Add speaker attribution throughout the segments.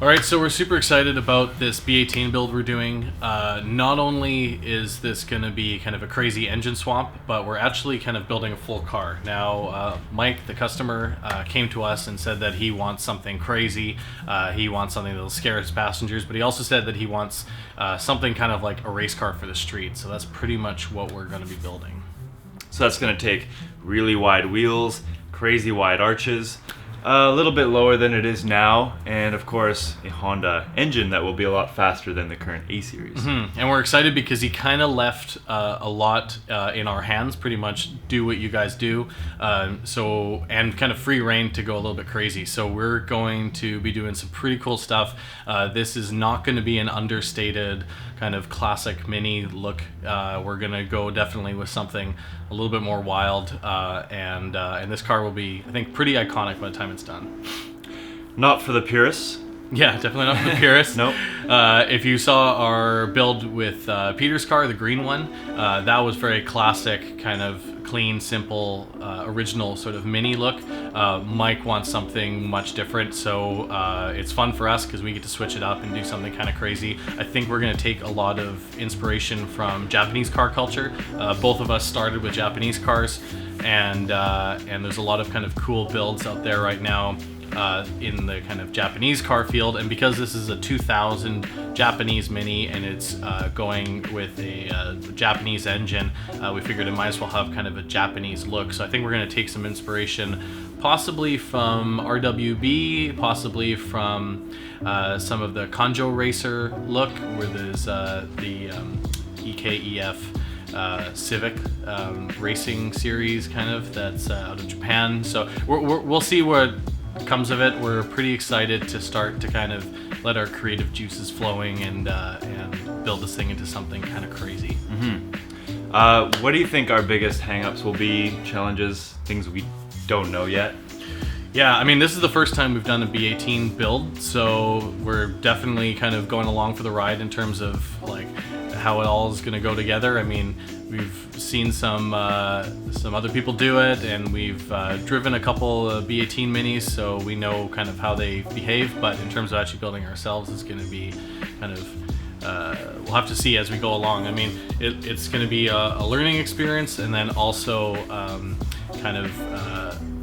Speaker 1: All right, so we're super excited about this B18 build we're doing. Not only is this going to be kind of a crazy engine swap, but we're actually kind of building a full car. Now, Mike, the customer, came to us and said that he wants something crazy. He wants something that'll scare his passengers, but he also said that he wants something kind of like a race car for the street. So that's pretty much what we're going to be building.
Speaker 2: So that's going to take really wide wheels, crazy wide arches, a little bit lower than it is now, and of course a Honda engine that will be a lot faster than the current A-Series.
Speaker 1: Mm-hmm. And we're excited because he kind of left a lot in our hands, pretty much do what you guys do, and kind of free reign to go a little bit crazy. So we're going to be doing some pretty cool stuff. This is not going to be an understated kind of classic mini look. We're going to go definitely with something a little bit more wild, and this car will be, I think, pretty iconic by the time it's done.
Speaker 2: Not for the purists.
Speaker 1: Yeah, definitely not for the purists.
Speaker 2: Nope.
Speaker 1: If you saw our build with Peter's car, the green one, that was very classic, kind of clean, simple, original sort of mini look. Mike wants something much different, so it's fun for us because we get to switch it up and do something kind of crazy. I think we're going to take a lot of inspiration from Japanese car culture. Both of us started with Japanese cars, and there's a lot of kind of cool builds out there right now in the kind of Japanese car field. And because this is a 2000 Japanese Mini and it's going with a Japanese engine, we figured it might as well have kind of a Japanese look. So I think we're going to take some inspiration possibly from RWB, possibly from some of the Kanjo Racer look, where there's the EKEF Civic racing series kind of that's out of Japan. So we'll see what comes of it. We're pretty excited to start to kind of let our creative juices flowing and build this thing into something kind of crazy.
Speaker 2: Mm-hmm. What do you think our biggest hang-ups will be, challenges, things we don't know yet?
Speaker 1: Yeah, I mean, this is the first time we've done a B18 build, so we're definitely kind of going along for the ride in terms of like how it all is going to go together. I mean, we've seen some other people do it, and we've driven a couple of B18 minis, so we know kind of how they behave. But in terms of actually building ourselves, it's going to be kind of we'll have to see as we go along. I mean, it's going to be a learning experience, and then also kind of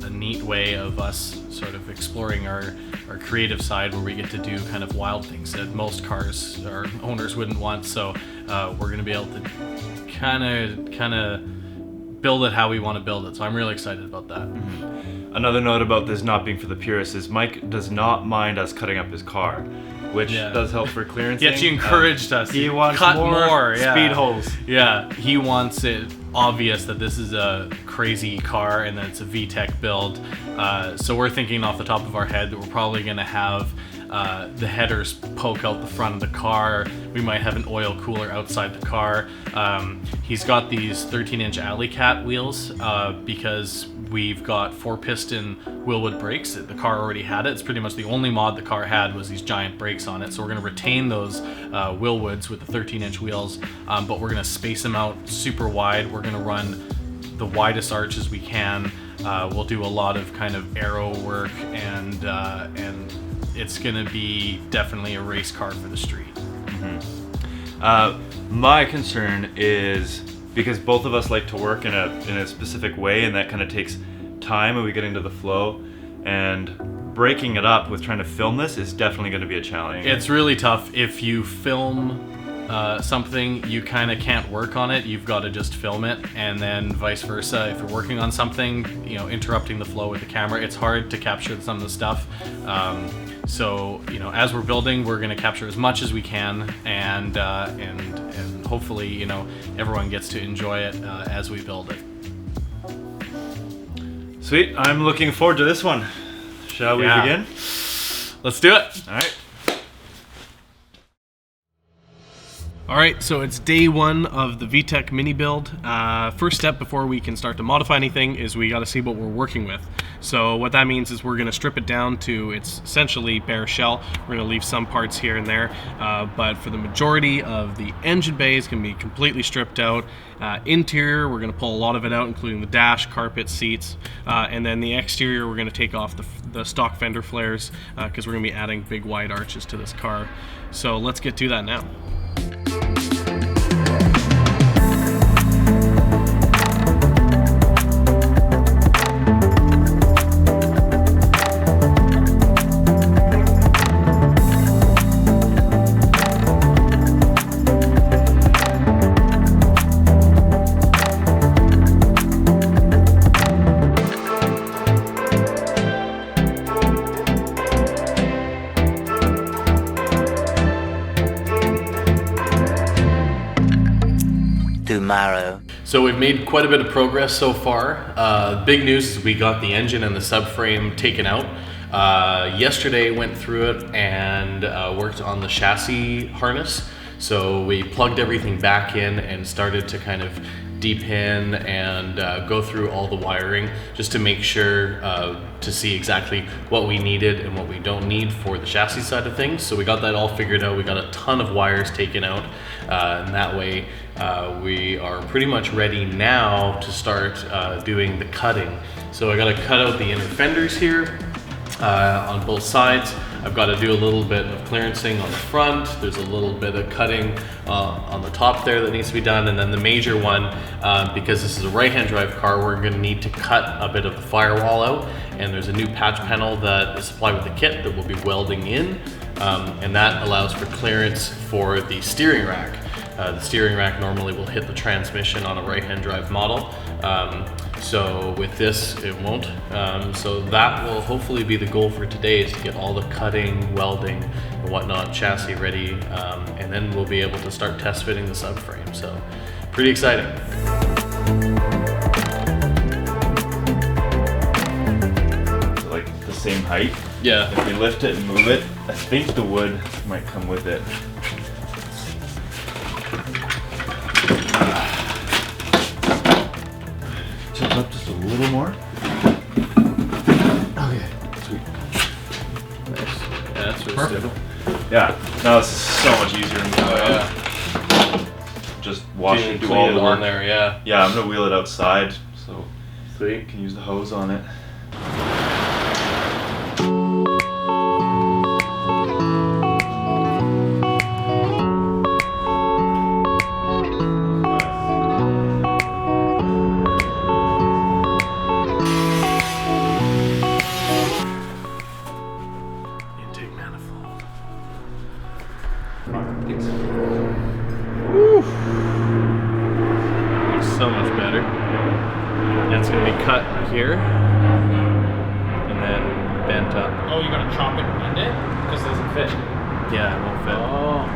Speaker 1: a neat way of us sort of exploring our creative side, where we get to do kind of wild things that most cars or owners wouldn't want. So we're going to be able to kind of build it how we want to build it. So I'm really excited about that.
Speaker 2: Mm-hmm. Another note about this not being for the purists is Mike does not mind us cutting up his car, which does help for clearance.
Speaker 1: He actually encouraged us.
Speaker 2: He wants
Speaker 1: cut
Speaker 2: more
Speaker 1: yeah.
Speaker 2: speed holes.
Speaker 1: Yeah, he wants it obvious that this is a crazy car and that it's a VTEC build. So we're thinking off the top of our head that we're probably going to have the headers poke out the front of the car. We might have an oil cooler outside the car. He's got these 13-inch Alley Cat wheels because we've got 4-piston Willwood brakes. The car already had it. It's pretty much the only mod the car had was these giant brakes on it. So we're going to retain those Willwoods with the 13-inch wheels, but we're going to space them out super wide. We're going to run the widest arches we can. We'll do a lot of kind of aero work, and it's going to be definitely a race car for the street.
Speaker 2: Mm-hmm. My concern is, because both of us like to work in a specific way, and that kind of takes time and we get into the flow, and breaking it up with trying to film this is definitely going to be a challenge.
Speaker 1: It's really tough. If you film something, you kind of can't work on it. You've got to just film it, and then vice versa. If you're working on something, interrupting the flow with the camera, it's hard to capture some of the stuff. So as we're building, we're going to capture as much as we can, and hopefully everyone gets to enjoy it as we build it.
Speaker 2: Sweet. I'm looking forward to this one. Shall we begin?
Speaker 1: Let's do it.
Speaker 2: All
Speaker 3: All right, so it's day one of the VTEC mini build. First step before we can start to modify anything is we got to see what we're working with. So what that means is we're going to strip it down to its essentially bare shell. We're going to leave some parts here and there, but for the majority of the engine bay is going to be completely stripped out. Interior, we're going to pull a lot of it out, including the dash, carpet, seats, and then the exterior, we're going to take off the stock fender flares because we're going to be adding big wide arches to this car. So let's get to that now.
Speaker 4: Tomorrow.
Speaker 1: So we've made quite a bit of progress so far. Big news is we got the engine and the subframe taken out. Yesterday went through it and worked on the chassis harness. So we plugged everything back in and started to kind of depin and go through all the wiring just to make sure to see exactly what we needed and what we don't need for the chassis side of things. So we got that all figured out. We got a ton of wires taken out, and that way we are pretty much ready now to start doing the cutting. So I got to cut out the inner fenders here on both sides. I've got to do a little bit of clearancing on the front. There's a little bit of cutting on the top there that needs to be done. And then the major one, because this is a right-hand drive car, we're going to need to cut a bit of the firewall out. And there's a new patch panel that is supplied with the kit that we'll be welding in. And that allows for clearance for the steering rack. The steering rack normally will hit the transmission on a right-hand drive model. So with this, it won't. So that will hopefully be the goal for today, is to get all the cutting, welding, and whatnot, chassis ready, and then we'll be able to start test fitting the subframe. So pretty exciting.
Speaker 2: Like the same height.
Speaker 1: Yeah.
Speaker 2: If we lift it and move it, I think the wood might come with it. Tilt up just a little more. Okay, sweet.
Speaker 1: Nice. Yeah, that's really
Speaker 2: Perfect.
Speaker 1: stable.
Speaker 2: Yeah, now this is so much easier to move out.
Speaker 1: Yeah.
Speaker 2: Just wash it, do
Speaker 1: Clean
Speaker 2: all
Speaker 1: it
Speaker 2: the
Speaker 1: on
Speaker 2: work.
Speaker 1: there, yeah.
Speaker 2: Yeah, I'm gonna wheel it outside so
Speaker 1: Sweet.
Speaker 2: you can use the hose on it.
Speaker 1: So much better. And it's going to be cut here and then bent up.
Speaker 5: Oh, you're gonna chop it and bend it? Because it doesn't fit.
Speaker 1: Yeah, it won't fit.
Speaker 5: Oh.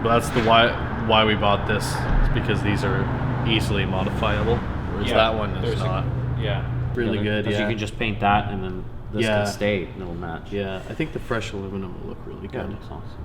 Speaker 1: But that's the why we bought this. It's because these are easily modifiable, whereas
Speaker 5: Yeah,
Speaker 1: that one is
Speaker 5: there's a-
Speaker 1: not.
Speaker 5: Yeah.
Speaker 1: Really good,
Speaker 6: Because
Speaker 1: yeah.
Speaker 6: you can just paint that and then this
Speaker 1: Yeah.
Speaker 6: can stay and it'll match.
Speaker 1: Yeah, I think the fresh aluminum will look really
Speaker 6: Yeah,
Speaker 1: good.
Speaker 6: that's awesome.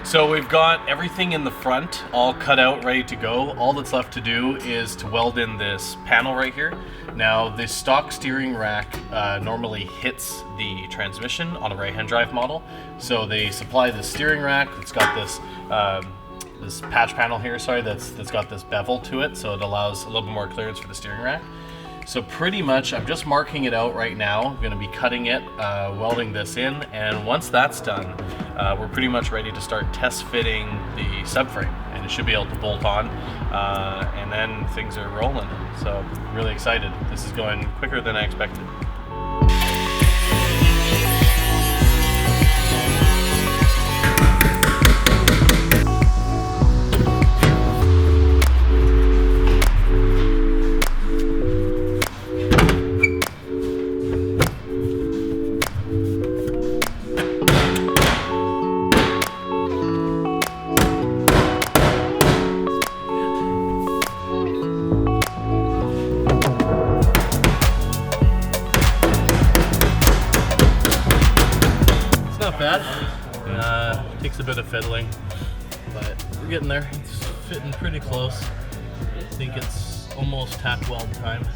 Speaker 1: So we've got everything in the front all cut out, ready to go. All that's left to do is to weld in this panel right here. Now, the stock steering rack normally hits the transmission on a right-hand drive model. So they supply the steering rack that's got this this patch panel here, sorry, that's got this bevel to it, so it allows a little bit more clearance for the steering rack. So pretty much, I'm just marking it out right now. I'm going to be cutting it, welding this in, and once that's done, we're pretty much ready to start test fitting the subframe, and it should be able to bolt on, and then things are rolling. So really excited. This is going quicker than I expected.
Speaker 7: bad. Takes a bit of fiddling, but we're getting there. It's fitting pretty close. I think it's almost tack weld time.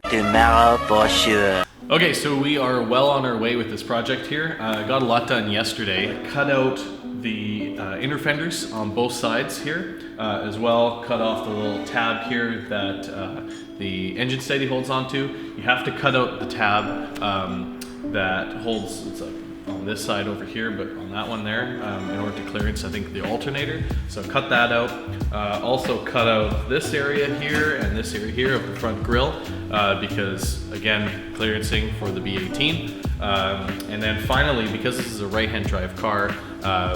Speaker 4: Tomorrow for sure.
Speaker 1: Okay, so we are well on our way with this project here. Got a lot done yesterday. Cut out the inner fenders on both sides here, as well cut off the little tab here that the engine steady holds onto. You have to cut out the tab that holds, it's on this side over here, but on that one there, in order to clearance, I think, the alternator. So cut that out. Also cut out this area here and this area here of the front grille, because again, clearancing for the B18. And then finally, because this is a right-hand drive car,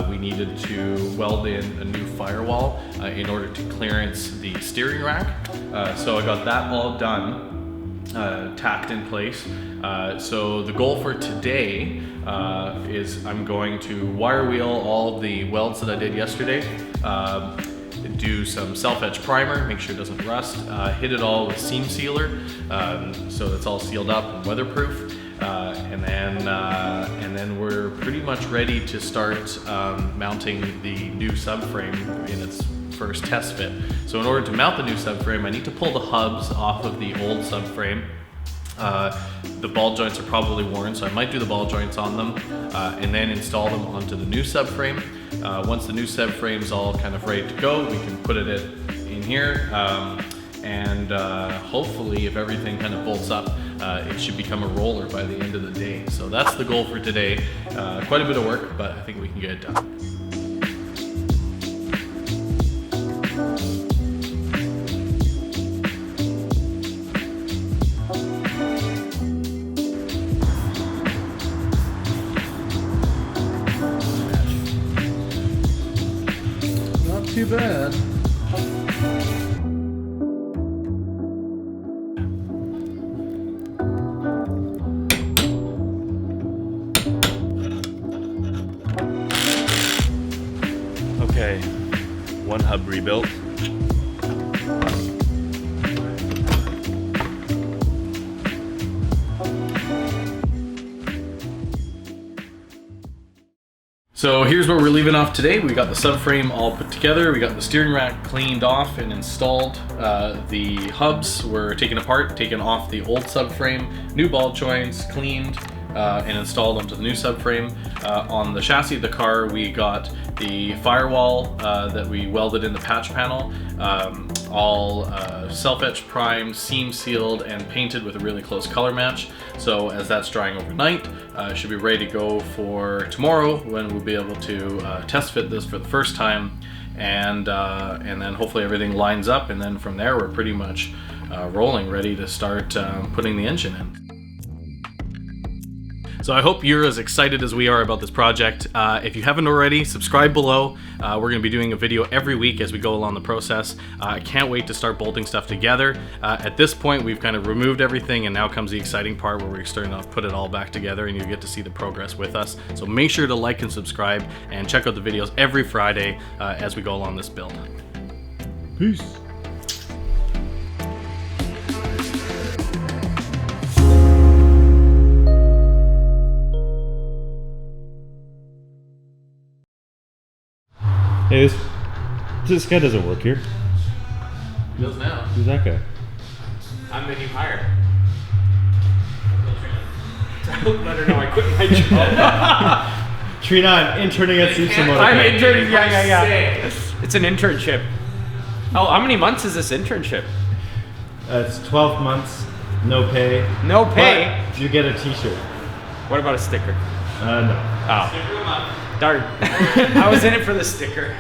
Speaker 1: we needed to weld in a new firewall in order to clearance the steering rack. So I got that all done, tacked in place. So the goal for today is I'm going to wire wheel all the welds that I did yesterday, do some self-etch primer, make sure it doesn't rust, hit it all with seam sealer, so it's all sealed up and weatherproof, and then we're pretty much ready to start mounting the new subframe in its first test fit. So in order to mount the new subframe, I need to pull the hubs off of the old subframe. The ball joints are probably worn, so I might do the ball joints on them, and then install them onto the new subframe. Once the new subframe is all kind of ready to go, we can put it in here, and hopefully, if everything kind of bolts up, it should become a roller by the end of the day. So that's the goal for today. Quite a bit of work, but I think we can get it done.
Speaker 7: Too bad.
Speaker 2: Okay, one hub rebuilt.
Speaker 1: So here's what we're leaving off today. We got the subframe all put together. We got the steering rack cleaned off and installed. The hubs were taken apart, taken off the old subframe, new ball joints cleaned, and installed onto the new subframe. On the chassis of the car, we got the firewall that we welded in the patch panel, all self-etched primed, seam sealed, and painted with a really close color match. So as that's drying overnight, should be ready to go for tomorrow, when we'll be able to test fit this for the first time, and then hopefully everything lines up, and then from there we're pretty much rolling, ready to start putting the engine in. So I hope you're as excited as we are about this project. If you haven't already, subscribe below. We're going to be doing a video every week as we go along the process. I can't wait to start bolting stuff together. At this point, we've kind of removed everything, and now comes the exciting part where we're starting to put it all back together, and you get to see the progress with us. So make sure to like and subscribe, and check out the videos every Friday as we go along this build.
Speaker 2: Peace. Hey, this guy doesn't work here.
Speaker 1: He does now.
Speaker 2: Who's that guy?
Speaker 5: I'm the new hire. Let her know I quit my job.
Speaker 2: Trina, I'm interning at Supermoto.
Speaker 5: I'm interning. Yeah. It's an internship. Oh, how many months is this internship?
Speaker 2: It's 12 months, no pay.
Speaker 5: No pay?
Speaker 2: But you get a t-shirt.
Speaker 5: What about a sticker?
Speaker 2: No.
Speaker 5: Oh. Darn. I was in it for the sticker.